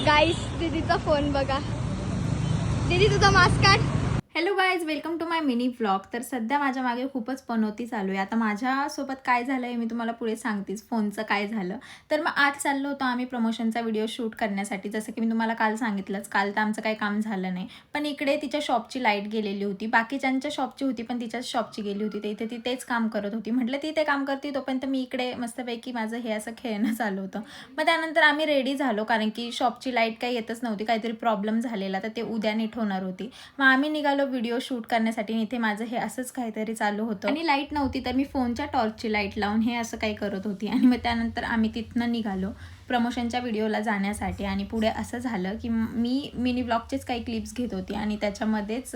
गाईस दीदीचा phone बघा. दीदी तुझा मास्क काढ. Hello guys, welcome to my mini vlog. तर सध्या माझ्या मागे खूपच पनोती चालू आहे. आता माझ्यासोबत काय झालं आहे मी तुम्हाला पुढे सांगतेच. फोनचं काय झालं तर मग आज चाललो होतो आम्ही प्रमोशनचा व्हिडिओ शूट करण्यासाठी. जसं की मी तुम्हाला काल सांगितलंच, काल तर आमचं काही काम झालं नाही. पण इकडे तिच्या शॉपची लाईट गेलेली होती. बाकीच्यांच्या शॉपची होती पण तिच्याच शॉपची गेली होती. ते इथे ती तेच काम करत होती. म्हटलं ती ते काम करते तोपर्यंत मी इकडे मस्तपैकी माझं हे असं खेळणं चालू होतं. मग त्यानंतर आम्ही रेडी झालो कारण की शॉपची लाईट काही येतच नव्हती. काहीतरी प्रॉब्लेम झालेला तर ते उद्या नीट होणार होती. मग आम्ही निघालो व्हिडिओ शूट करण्यासाठी. इथे माझं हे असंच काहीतरी चालू होतं आणि लाईट नव्हती तर मी फोनच्या टॉर्चची लाईट लावून हे असं काही करत होती. आणि मग त्यानंतर आम्ही तिथनं निघालो प्रमोशनच्या व्हिडिओला जाण्यासाठी. आणि पुढे असं झालं की मी मिनी ब्लॉगचेच काही क्लिप्स घेत होती आणि त्याच्यामध्येच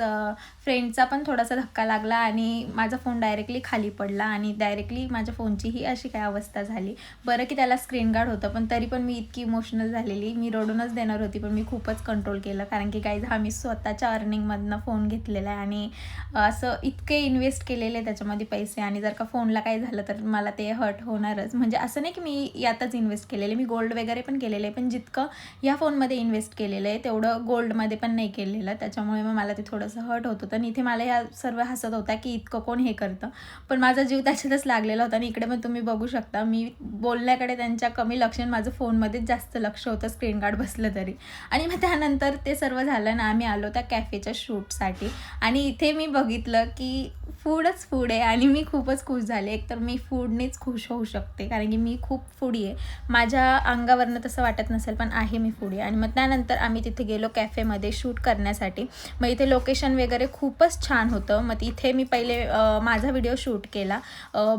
फ्रेंडचा पण थोडासा धक्का लागला आणि माझा फोन डायरेक्टली खाली पडला आणि डायरेक्टली माझ्या फोनची ही अशी काय अवस्था झाली. बरं की त्याला स्क्रीन गार्ड होतं पण तरी पण मी इतकी इमोशनल झालेली. मी रडूनच देणार होती पण मी खूपच कंट्रोल केलं कारण की गाईज हा मी स्वतःच्या अर्निंगमधनं फोन घेतलेला आहे आणि असं इतके इन्व्हेस्ट केलेले त्याच्यामध्ये पैसे. आणि जर का फोनला काही झालं तर मला ते हर्ट होणारच. म्हणजे असं नाही की मी यातच इन्व्हेस्ट केलेले, मी गोल्ड वगैरे पण केलेलं आहे पण जितकं या फोनमध्ये इन्व्हेस्ट केलेलं आहे तेवढं गोल्डमध्ये पण नाही केलेलं. त्याच्यामुळे मग मला ते थोडंसं हर्ट होत होतं. आणि इथे मला ह्या सर्व हसत होता की इतकं कोण हे करतं, पण माझा जीव त्याच्यातच लागलेला होता. आणि इकडे पण तुम्ही बघू शकता मी बोलण्याकडे त्यांच्या कमी लक्ष, माझं फोनमध्येच जास्त लक्ष होतं स्क्रीन गार्ड बसलं तरी. आणि मग त्यानंतर ते सर्व झालं ना आम्ही आलो त्या कॅफेच्या शूटसाठी. आणि इथे मी बघितलं की फूडच फूड आहे आणि मी खूपच खुश झाले. एकतर मी फूडनेच खुश होऊ शकते कारण की मी खूप फूडी आहे. माझ्या अंगावरनं तसं वाटत नसेल पण आहे मी फूडी. आणि मग त्यानंतर आम्ही तिथे गेलो कॅफेमध्ये शूट करण्यासाठी. मग इथे लोकेशन वगैरे खूपच छान होतं. मग तिथे मी पहिले माझा व्हिडिओ शूट केला,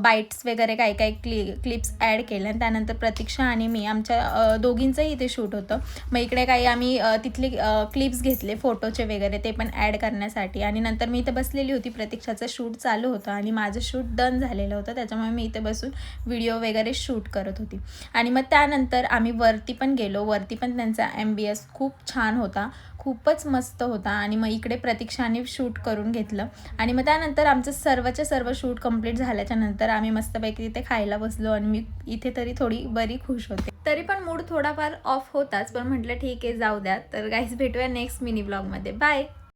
बाईट्स वगैरे काही काही क्लिप्स ॲड केल्या. आणि त्यानंतर प्रतीक्षा आणि मी आमच्या दोघींचंही इथे शूट होतं. मग इकडे काही आम्ही तिथले क्लिप्स घेतले फोटोचे वगैरे ते पण ॲड करण्यासाठी. आणि नंतर मी इथे बसलेली होती, प्रतीक्षाचं शूट चालू होतं आणि माझं शूट डन झालेलं होतं. त्याच्यामुळे मी इथे बसून व्हिडिओ वगैरे शूट करत होती. आणि मग त्यानंतर आम्ही वरती पण गेलो. वरती पण त्यांचा MBS खूप छान होता, खूपच मस्त होता. आणि मग इकडे प्रतीक्षाने शूट करून घेतलं. आणि मग त्यानंतर आमचं सर्वच्या सर्व शूट कंप्लीट झाल्याच्या नंतर आम्ही मस्तपैकी तिथे खायला बसलो. आणि मी इथे तरी थोडी बरी खुश होते. तरी पण मूड थोडाफार ऑफ होताच पण म्हटलं ठीक आहे जाऊ द्या. तर गाईस भेटूया नेक्स्ट मिनी ब्लॉगमध्ये. बाय.